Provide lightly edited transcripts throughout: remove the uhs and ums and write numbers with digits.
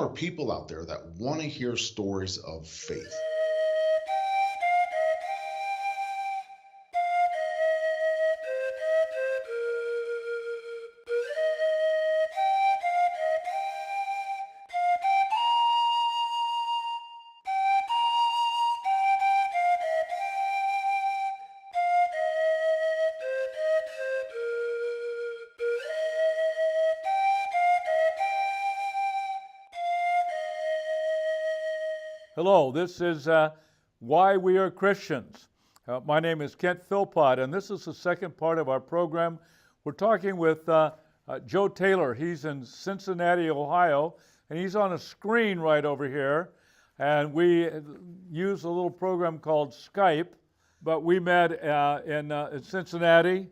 are people out there that want to hear stories of faith. Hello, this is Why We Are Christians. My name is Kent Philpott, and this is the second part of our program. We're talking with Joe Taylor. He's in Cincinnati, Ohio, and he's on a screen right over here. And we use a little program called Skype, but we met in Cincinnati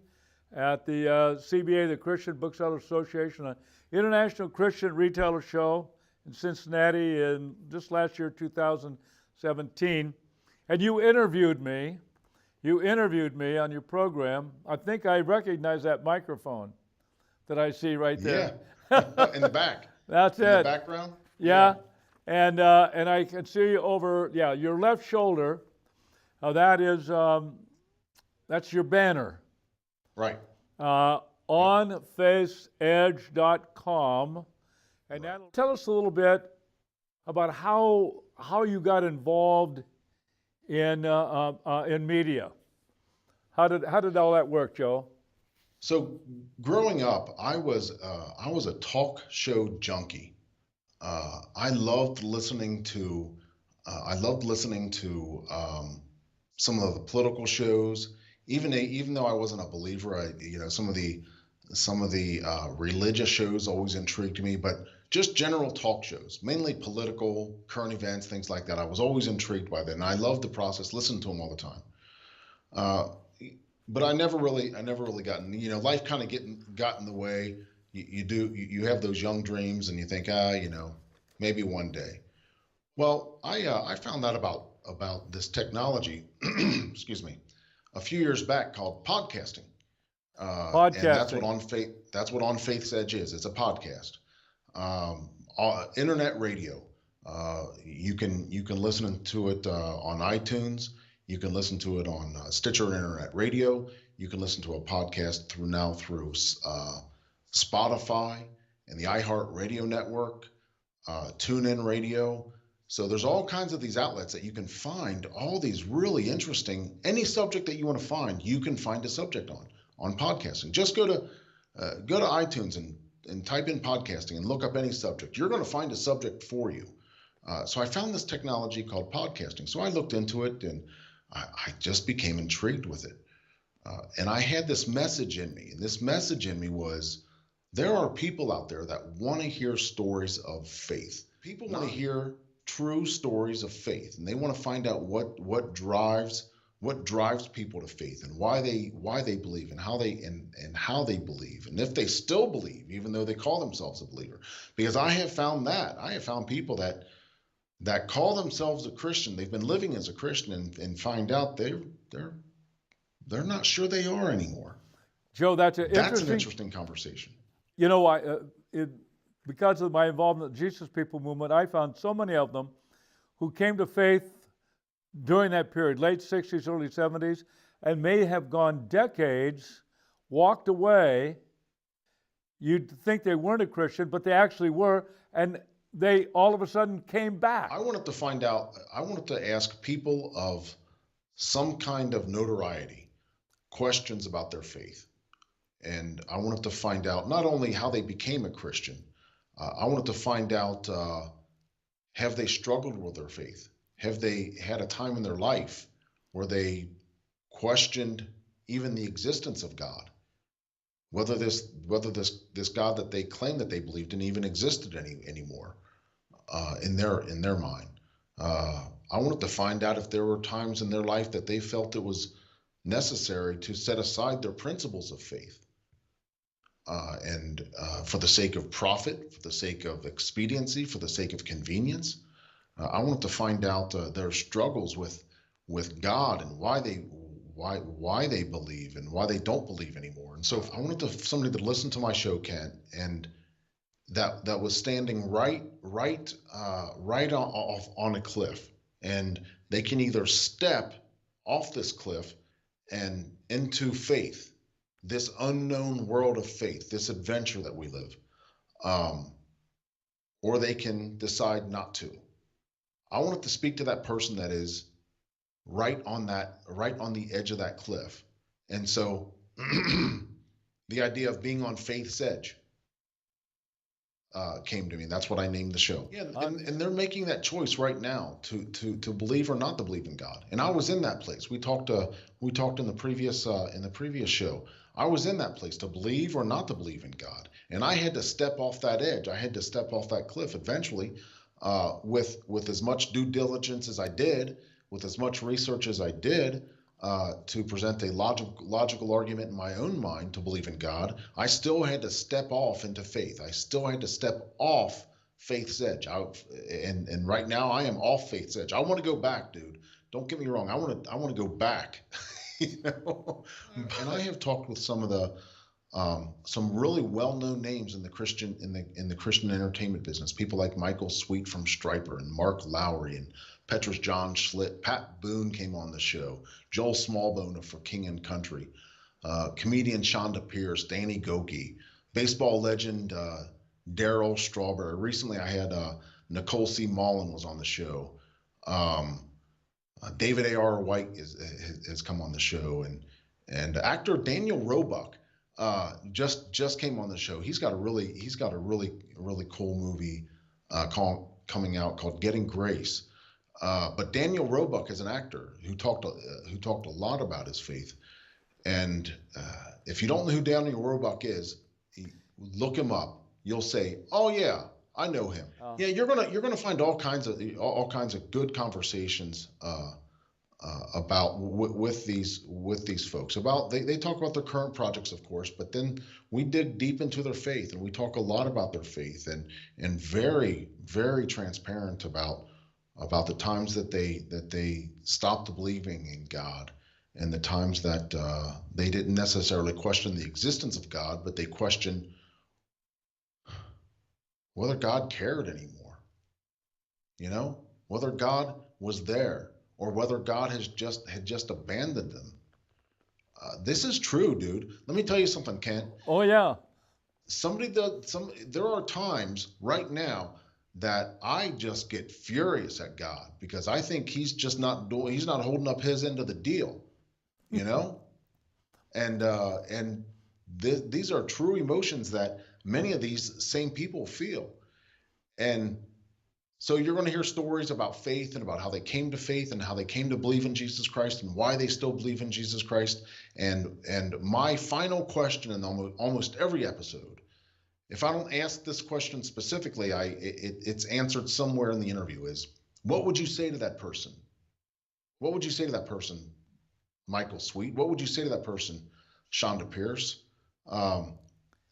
at the CBA, the Christian Bookseller Association, an international Christian retailer show in Cincinnati in just last year, 2017. And you interviewed me on your program. I think I recognize that microphone that I see right there. Yeah, in the back. That's in it. the background? Yeah. And I can see over, your left shoulder. That's your banner. Right. OnFaithEdge.com. And tell us a little bit about how you got involved in media. How did all that work, Joe? So growing up, I was a talk show junkie. I loved listening to some of the political shows. Even though I wasn't a believer, some of the religious shows always intrigued me, but just general talk shows, mainly political, current events, things like that. I was always intrigued by that, and I loved the process, listened to them all the time. But I never really got in, life kind of got in the way. You have those young dreams, and you think, maybe one day. Well, I found out about this technology, excuse me, a few years back called podcasting. Podcasting. And that's what On Faith's Edge is. It's a podcast. Internet radio. You can listen to it on iTunes. You can listen to it on Stitcher Internet Radio. You can listen to a podcast through Spotify and the iHeartRadio network, TuneIn Radio. So there's all kinds of these outlets that you can find all these really interesting, any subject that you want to find, you can find a subject on podcasting. Just go to iTunes and type in podcasting and look up any subject. You're going to find a subject for you. So I found this technology called podcasting. So I looked into it, and I just became intrigued with it. And I had this message in me, and this message in me was, there are people out there that want to hear stories of faith. People want to hear true stories of faith, and they want to find out what drives people to faith, and why they believe, and how they believe, and if they still believe, even though they call themselves a believer. Because I have found people that call themselves a Christian. They've been living as a Christian, and find out they're not sure they are anymore. Joe, that's an interesting conversation. Because of my involvement in the Jesus People movement, I found so many of them who came to faith during that period, late 60s, early 70s, and may have gone decades, walked away. You'd think they weren't a Christian, but they actually were, and they all of a sudden came back. I wanted to ask people of some kind of notoriety questions about their faith. And I wanted to find out not only how they became a Christian, I wanted to find out, have they struggled with their faith? Have they had a time in their life where they questioned even the existence of God? Whether this God that they claimed that they believed didn't even existed anymore in their mind. I wanted to find out if there were times in their life that they felt it was necessary to set aside their principles of faith. And for the sake of profit, for the sake of expediency, for the sake of convenience. I wanted to find out their struggles with God, and why they believe and why they don't believe anymore. And so I wanted somebody to listen to my show, Kent, and that was standing right on a cliff, and they can either step off this cliff and into faith, this unknown world of faith, this adventure that we live, um, or they can decide not to. I wanted to speak to that person that is right on the edge of that cliff. And so the idea of being on faith's edge came to me. That's what I named the show. Yeah, and they're making that choice right now to believe or not to believe in God. And I was in that place. We talked in the previous show. I was in that place to believe or not to believe in God, and I had to step off that edge. I had to step off that cliff eventually, with as much due diligence as I did, with as much research as I did, to present a logical argument in my own mind to believe in God. I still had to step off into faith. I still had to step off faith's edge. And right now I am off faith's edge. I want to go back, dude. Don't get me wrong. I want to go back. you know. And I have talked with some really well-known names in the Christian entertainment business. People like Michael Sweet from Stryper and Mark Lowry and Petrus John Schlitt. Pat Boone came on the show. Joel Smallbone for King and Country. Comedian Shonda Pierce, Danny Gokey, baseball legend Darryl Strawberry. Recently, I had Nicole C. Mullen was on the show. David A.R. White has come on the show, and actor Daniel Roebuck just came on the show. He's got a really cool movie coming out called Getting Grace. But Daniel Roebuck is an actor who talked a lot about his faith. And if you don't know who Daniel Roebuck is, look him up. You'll say, "Oh yeah, I know him." Oh. Yeah, you're gonna find all kinds of good conversations about with these folks. About they talk about their current projects, of course, but then we dig deep into their faith, and we talk a lot about their faith, and very, very transparent about the times that they stopped believing in God, and the times that they didn't necessarily question the existence of God, but they questioned whether God cared anymore. Whether God was there, or whether God had just abandoned them. This is true, dude. Let me tell you something, Kent. Oh yeah. There are times right now that I just get furious at God because I think he's not holding up his end of the deal, and these are true emotions that many of these same people feel. And so you're going to hear stories about faith and about how they came to faith and how they came to believe in Jesus Christ and why they still believe in Jesus Christ. And my final question in almost every episode, if I don't ask this question specifically, it's answered somewhere in the interview, is what would you say to that person? What would you say to that person, Michael Sweet? What would you say to that person, Shonda Pierce,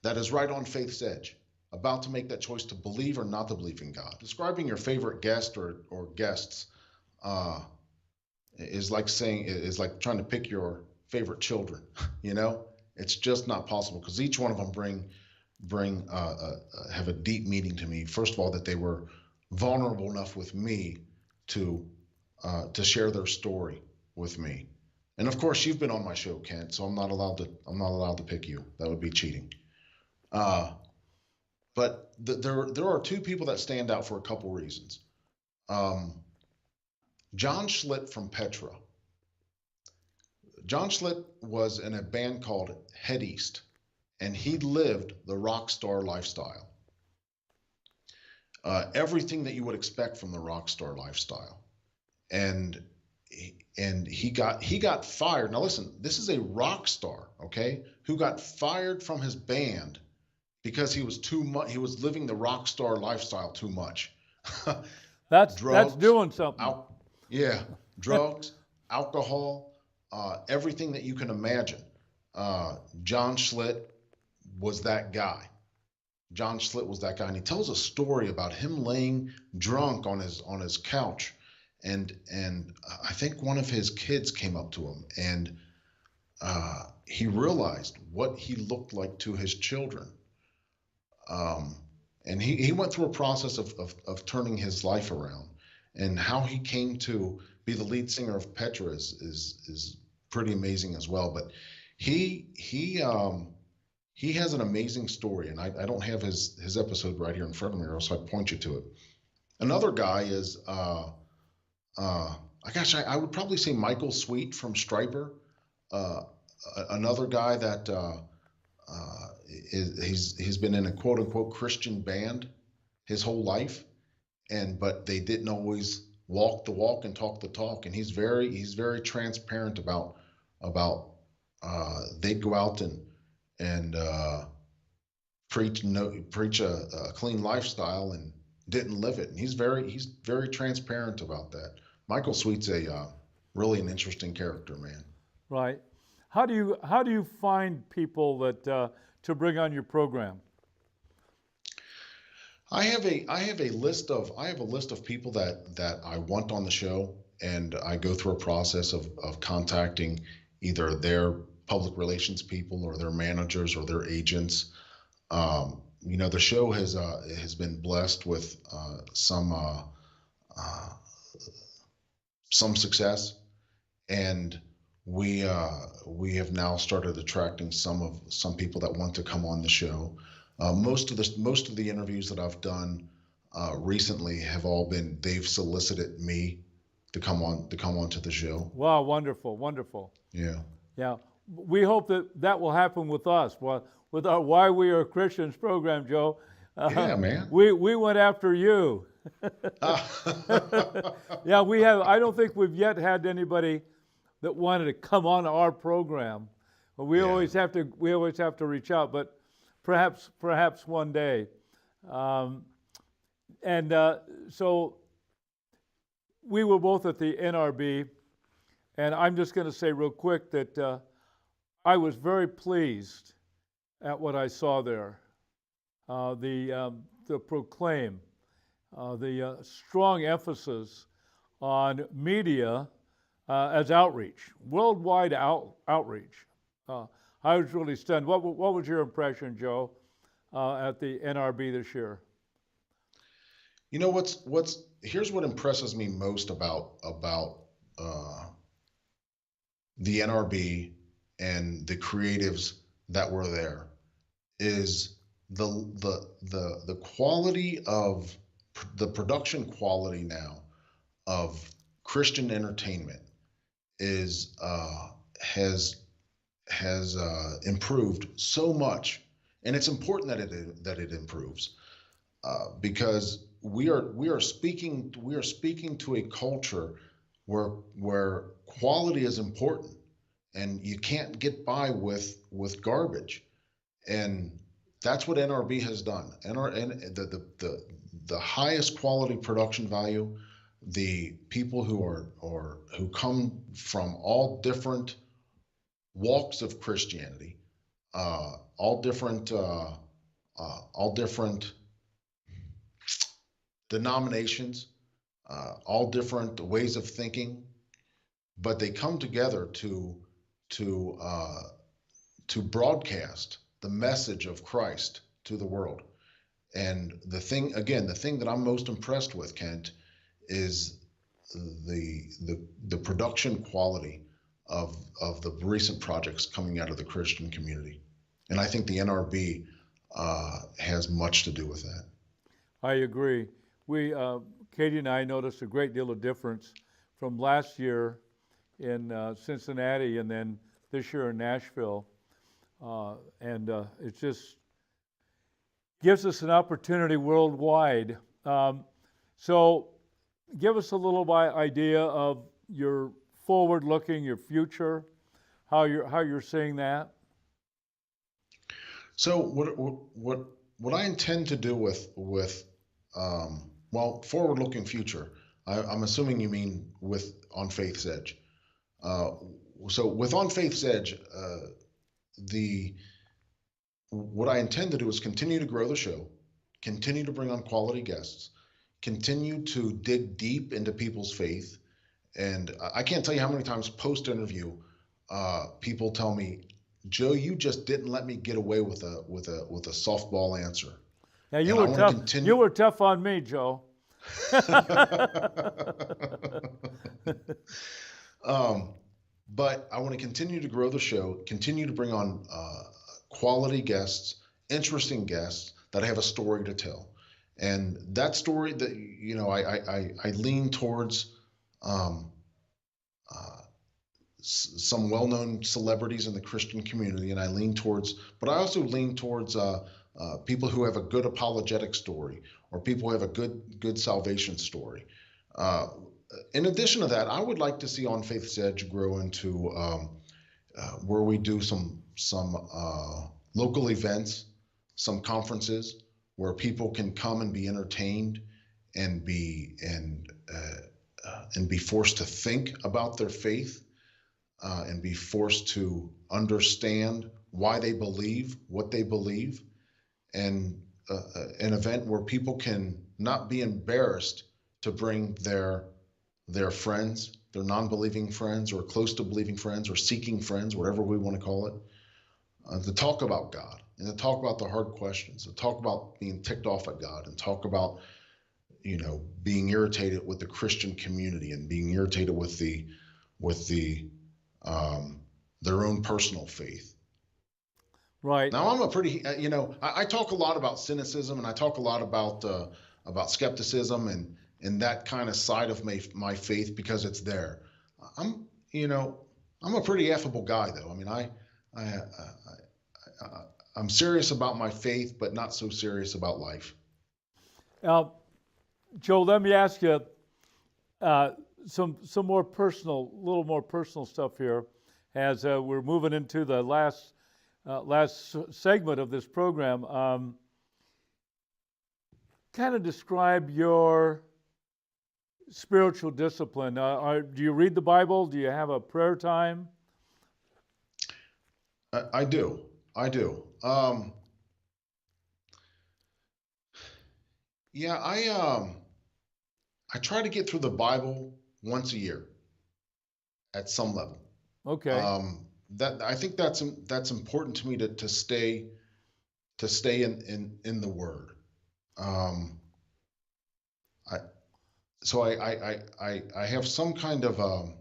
that is right on faith's edge, about to make that choice to believe or not to believe in God? Describing your favorite guest or guests is like trying to pick your favorite children. It's just not possible, because each one of them have a deep meaning to me. First of all, that they were vulnerable enough with me to share their story with me. And of course, you've been on my show, Kent, so I'm not allowed to pick you. That would be cheating. But there are two people that stand out for a couple reasons. John Schlitt from Petra. John Schlitt was in a band called Head East, and he lived the rock star lifestyle. Everything that you would expect from the rock star lifestyle. And he got fired. Now listen, this is a rock star, okay, who got fired from his band because he was too much. He was living the rock star lifestyle too much. That's drugs, doing something. Drugs, alcohol, everything that you can imagine. John Schlitt was that guy. John Schlitt was that guy, and he tells a story about him laying drunk on his couch, and I think one of his kids came up to him, and he realized what he looked like to his children. and he went through a process of turning his life around, and how he came to be the lead singer of Petra is pretty amazing as well. But he he um he has an amazing story, and I don't have his episode right here in front of me, or else I'd point you to it. Another guy is I would probably say Michael Sweet from Striper. Uh, Another guy that he's been in a quote unquote Christian band his whole life, and but they didn't always walk the walk and talk the talk. And he's very transparent about they'd go out and preach a clean lifestyle and didn't live it. And he's very transparent about that. Michael Sweet's a really an interesting character, man. Right. How do you find people that to bring on your program? I have a list of people that I want on the show, and I go through a process of contacting either their public relations people or their managers or their agents. The show has been blessed with uh, some success, and we have now started attracting some people that want to come on the show. Most of the interviews that I've done recently have all been they've solicited me to come on to the show. Wow, wonderful, wonderful. Yeah. Yeah, we hope that that will happen with us. Well, with our Why We Are Christians program, Joe, Yeah, man. we went after you. Yeah, we have. I don't think we've yet had anybody that wanted to come on our program. But we Yeah. always have to reach out. But perhaps one day. Um, and so we were both at the NRB, and I'm just going to say real quick that I was very pleased at what I saw there. The proclaim, the strong emphasis on media as outreach, worldwide outreach. I was really stunned. What was your impression, Joe, at the NRB this year? What's here's what impresses me most about uh, the NRB and the creatives that were there is the quality of the production quality now of Christian entertainment is has improved so much, and it's important that it improves because we are speaking to a culture where quality is important, and you can't get by with garbage, and that's what NRB has done. And the highest quality production value, the people who come from all different walks of Christianity, all different denominations, all different ways of thinking, but they come together to uh, to broadcast the message of Christ to the world. And the thing that I'm most impressed with, Kent, is the production quality of the recent projects coming out of the Christian community, and I think the NRB has much to do with that. I agree. Katie and I noticed a great deal of difference from last year in Cincinnati and then this year in Nashville. And it just gives us an opportunity worldwide. So give us a little idea of your forward-looking, your future, how you're seeing that. So what I intend to do with forward-looking future. I'm assuming you mean with On Faith's Edge. Uh, so with On Faith's Edge, the what I intend to do is continue to grow the show, continue to bring on quality guests, continue to dig deep into people's faith. And I can't tell you how many times post interview people tell me, Joe, you just didn't let me get away with a softball answer. Yeah, you And I were want to tough. You continue. were tough on me, Joe. um, but I want to continue to grow the show, continue to bring on quality guests, interesting guests that have a story to tell. And that story that, I lean towards um, uh, some well-known celebrities in the Christian community, and I lean towards, but I also lean towards people who have a good apologetic story, or people who have a good salvation story. Uh, in addition to that, I would like to see On Faith's Edge grow into where we do some local events, some conferences where people can come and be entertained and be forced to think about their faith, and be forced to understand why they believe what they believe, and an event where people can not be embarrassed to bring their friends, their non-believing friends, or close to believing friends, or seeking friends, whatever we want to call it, to talk about God, and to talk about the hard questions, to talk about being ticked off at God, and talk about being irritated with the Christian community, and being irritated with the their own personal faith. Right. Now, I'm a pretty, I talk a lot about cynicism, and I talk a lot about skepticism, and that kind of side of my faith, because it's there. I'm, I'm a pretty affable guy, though. I mean, I'm serious about my faith, but not so serious about life. Now, Joe, let me ask you uh, some more personal, little more personal stuff here, as we're moving into the last segment of this program. Kind of describe your spiritual discipline. Do you read the Bible? Do you have a prayer time? I do. I do. Yeah, I try to get through the Bible once a year at some level. Okay. That I think that's important to me to stay in the Word. Um, I so I have some kind of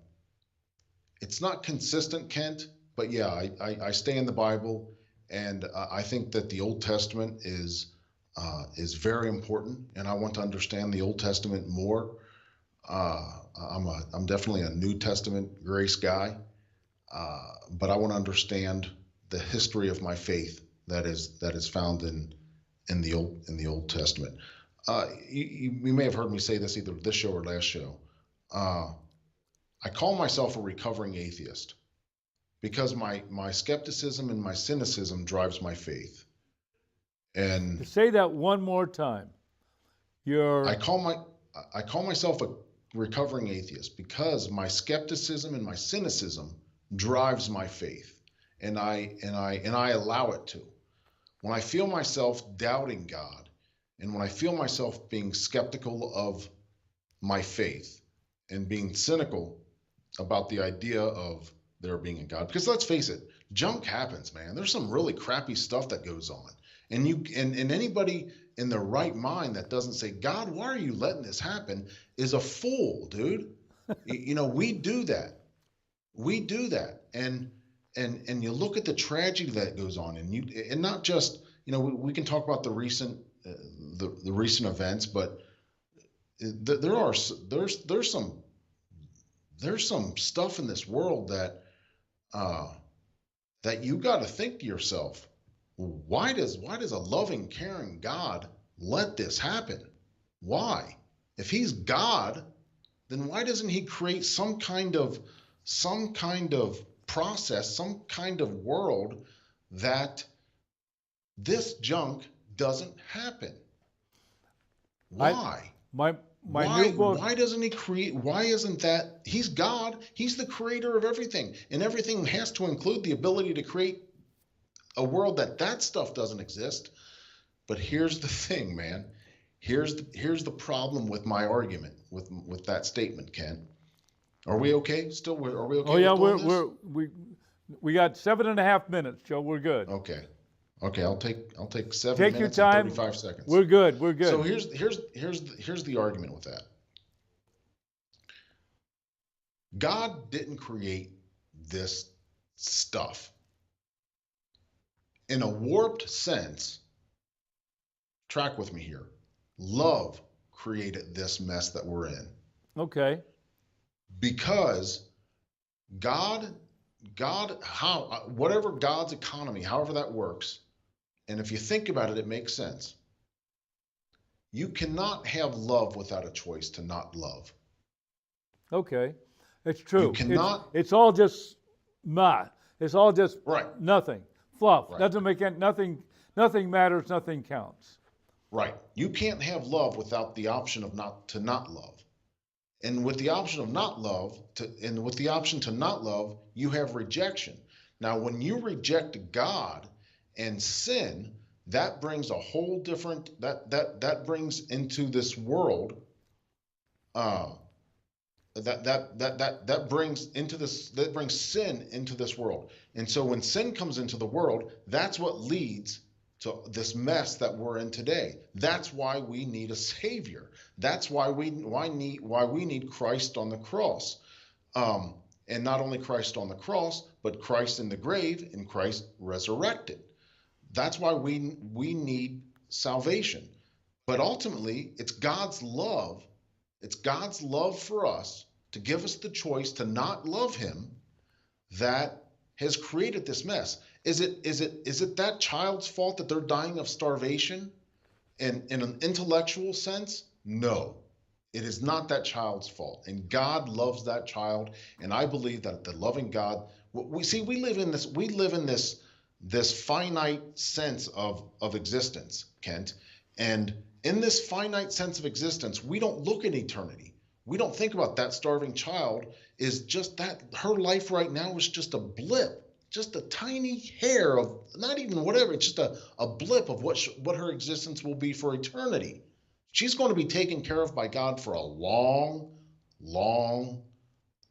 it's not consistent, Kent, but yeah, I stay in the Bible, and I think that the Old Testament is very important, and I want to understand the Old Testament more. Uh, I'm definitely a New Testament grace guy, but I want to understand the history of my faith that is found in the Old Testament. You may have heard me say this either this show or last show. Uh, I call myself a recovering atheist because my skepticism and my cynicism drives my faith. And Say that one more time. I You're call my I call myself a recovering atheist because my skepticism and my cynicism drives my faith, and I allow it to. When I feel myself doubting God, and when I feel myself being skeptical of my faith, and being cynical about the idea of there being a God, because let's face it, junk happens, man. There's some really crappy stuff that goes on, and anybody in their right mind that doesn't say, God, why are you letting this happen, is a fool, dude. We do that. We do that, and you look at the tragedy that goes on, and not just, we can talk about the recent events, but there are there's some stuff in this world uh, that you got to think to yourself, why does a loving, caring God let this happen? Why? If he's God, then why doesn't he create some kind of process, some kind of world that this junk doesn't happen? I Why? my my new book. Why doesn't he create? Why isn't that? He's God. He's the creator of everything, and everything has to include the ability to create a world that stuff doesn't exist. But here's the thing, man. Here's the problem with my argument with that statement, Ken. Are we okay? Are we Oh okay yeah, with doing this? we got 7.5 minutes, Joe. We're good. Okay. Okay, I'll take 7 Take your minutes and time. 35 seconds. We're good. We're So good. here's the argument with that. God didn't create this stuff. In a warped sense, track with me here. Love created this mess that we're in. Okay. Because God, whatever God's economy, however that works, and if you think about it, it makes sense. You cannot have love without a choice to not love. Okay. It's You true. cannot, It's all just math. It's all just right, nothing. Fluff. right, Doesn't make any, nothing matters, nothing counts. right. You can't have love without the option of not love. And with the option of not love, and with the option to not love, you have rejection. Now, when you reject God and sin, that brings a whole different that brings into this world uh, that brings sin into this world. And so when sin comes into the world, that's what leads to this mess that we're in today. That's why we need a savior. That's why we need Christ on the cross. And not only Christ on the cross, but Christ in the grave and Christ resurrected. That's why we need salvation. But ultimately, it's God's love. It's God's love for us to give us the choice to not love him that has created this mess. Is it that child's fault that they're dying of starvation in an intellectual sense? No. It is not that child's fault. And God loves that child. And I believe that the loving God, we live in this finite sense of existence, Kent. And in this finite sense of existence, we don't look at eternity. We don't think about that starving child is just that her life right now is just a blip, just a tiny hair of not even whatever. It's just a blip of what her existence will be for eternity. She's going to be taken care of by God for a long, long,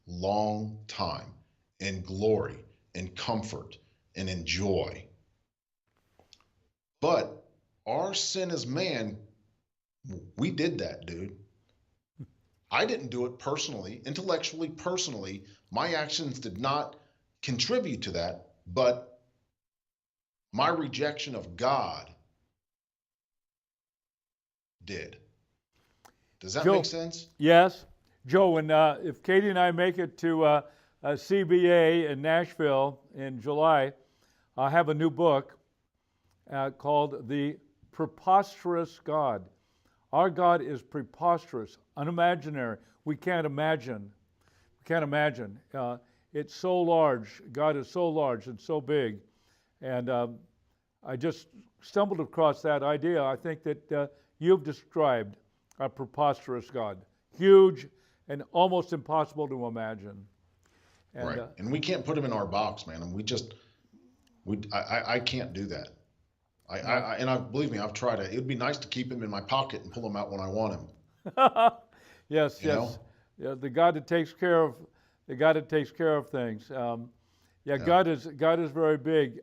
long time in glory, in comfort, and in joy. But our sin as man, we did that, dude. I didn't do it personally, intellectually, personally. My actions did not contribute to that, but my rejection of God did. Does that make Joe, sense? yes. Joe, and if Katie and I make it to CBA in Nashville in July, I have a new book called The Preposterous God. Our God is preposterous, unimaginary. We can't imagine. We can't imagine. It's so large. God is so large and so big. And I just stumbled across that idea. I think that you've described a preposterous God, huge and almost impossible to imagine. And, right. And we can't put him in our box, man. And I can't do that. Believe me, I've tried it. It would be nice to keep him in my pocket and pull him out when I want him. Yes, You know? yes. Yeah, the God that takes care of things. Yeah. God is very big.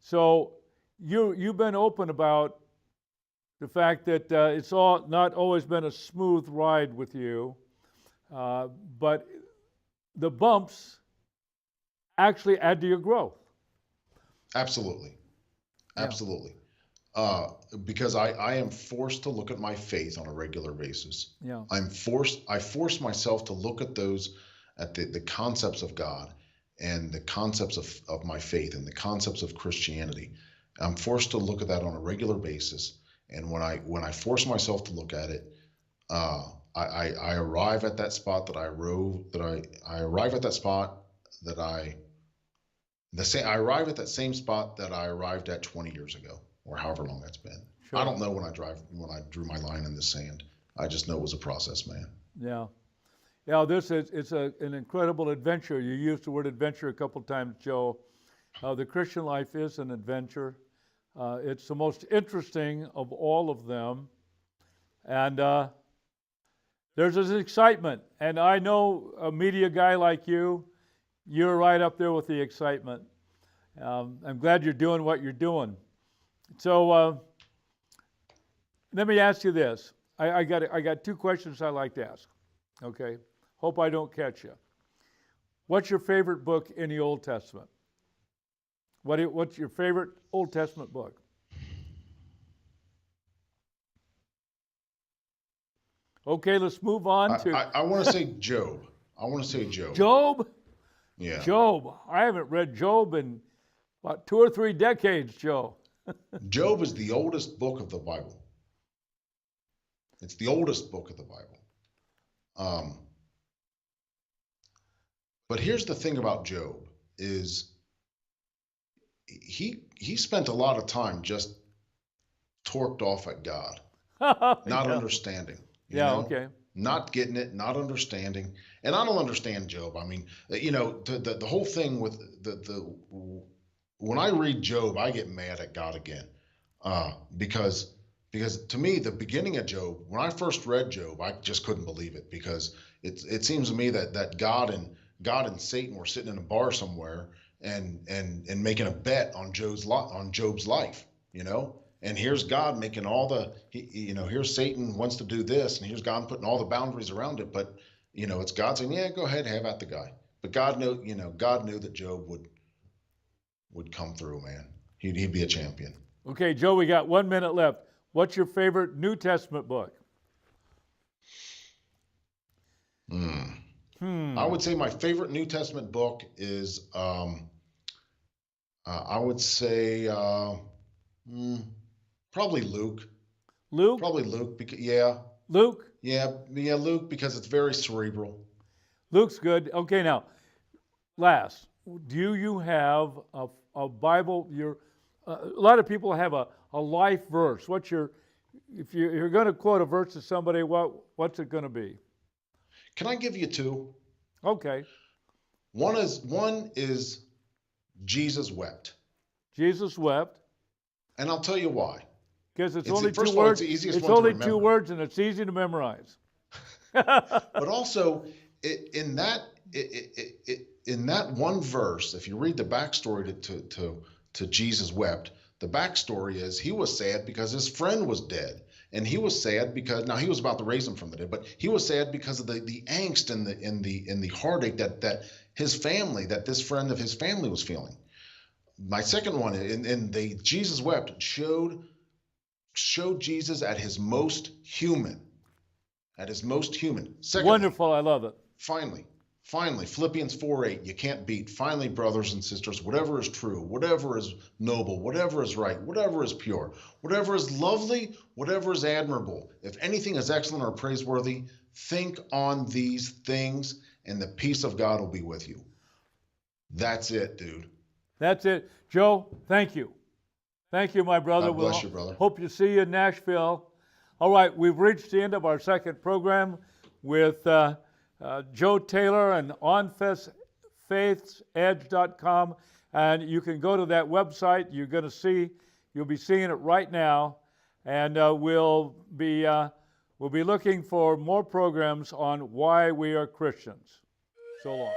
So you've been open about the fact that it's all not always been a smooth ride with you, but the bumps actually add to your growth. Absolutely. Yeah. Absolutely. Because I am forced to look at my faith on a regular basis. Yeah. I force myself to look at the concepts of God and the concepts of my faith and the concepts of Christianity. I'm forced to look at that on a regular basis. And when I force myself to look at it, I arrive at that spot that I arrive at that spot that I arrive at that same spot that I arrived at 20 years ago, or however long that's been. Sure. I don't know when I drew my line in the sand. I just know it was a process, man. Yeah. Yeah, it's an incredible adventure. You used the word adventure a couple times, Joe. The Christian life is an adventure. It's the most interesting of all of them. And there's this excitement. And I know a media guy like you're right up there with the excitement. I'm glad you're doing what you're doing. So let me ask you this. I got two questions I like to ask. Okay. Hope I don't catch you. What's your favorite book in the Old Testament? What's your favorite Old Testament book? Okay, let's move on to. I want to say Job. I want to say Job. Job? Yeah. Job. I haven't read Job in about 2 or 3 decades, Joe. Job is the oldest book of the Bible. It's the oldest book of the Bible. But here's the thing about Job is he spent a lot of time just torqued off at God, not Yeah. understanding. Yeah, okay. Not getting it, not understanding. And I don't understand Job. I mean, the whole thing with the when I read Job, I get mad at God again, because to me the beginning of Job, when I first read Job, I just couldn't believe it, because it seems to me that God and Satan were sitting in a bar somewhere and making a bet on Job's life, And here's God making all here's Satan wants to do this, and here's God putting all the boundaries around it. But, it's God saying, yeah, go ahead, have at the guy. But God knew that Job would come through, man. He'd be a champion. Okay, Joe, we got 1 minute left. What's your favorite New Testament book? I would say my favorite New Testament book is, I would say, probably Luke. Luke? Probably Luke, because yeah. Luke? Yeah, Luke, because it's very cerebral. Luke's good. Okay, now, last, do you have a Bible? A lot of people have a life verse. If you're going to quote a verse to somebody, what's it going to be? Can I give you two? Okay. One is Jesus wept. Jesus wept. And I'll tell you why. Because it's only 2 words. It's only 2 words, and it's easy to memorize. But also, in that one verse, if you read the backstory to Jesus wept, the backstory is he was sad because his friend was dead, and he was sad because he was about to raise him from the dead, but he was sad because of the angst and the heartache that his family, that this friend of his family was feeling. My second one, Jesus wept, showed Jesus at his most human. At his most human. Secondly, wonderful, I love it. Finally, Philippians 4:8, you can't beat. Finally, brothers and sisters, whatever is true, whatever is noble, whatever is right, whatever is pure, whatever is lovely, whatever is admirable, if anything is excellent or praiseworthy, think on these things, and the peace of God will be with you. That's it, dude. That's it. Joe, thank you. Thank you, my brother. God bless you, brother. Hope to see you in Nashville. All right, we've reached the end of our second program with Joe Taylor and onfaithsedge.com, and you can go to that website. You'll be seeing it right now, and we'll be looking for more programs on why we are Christians. So long.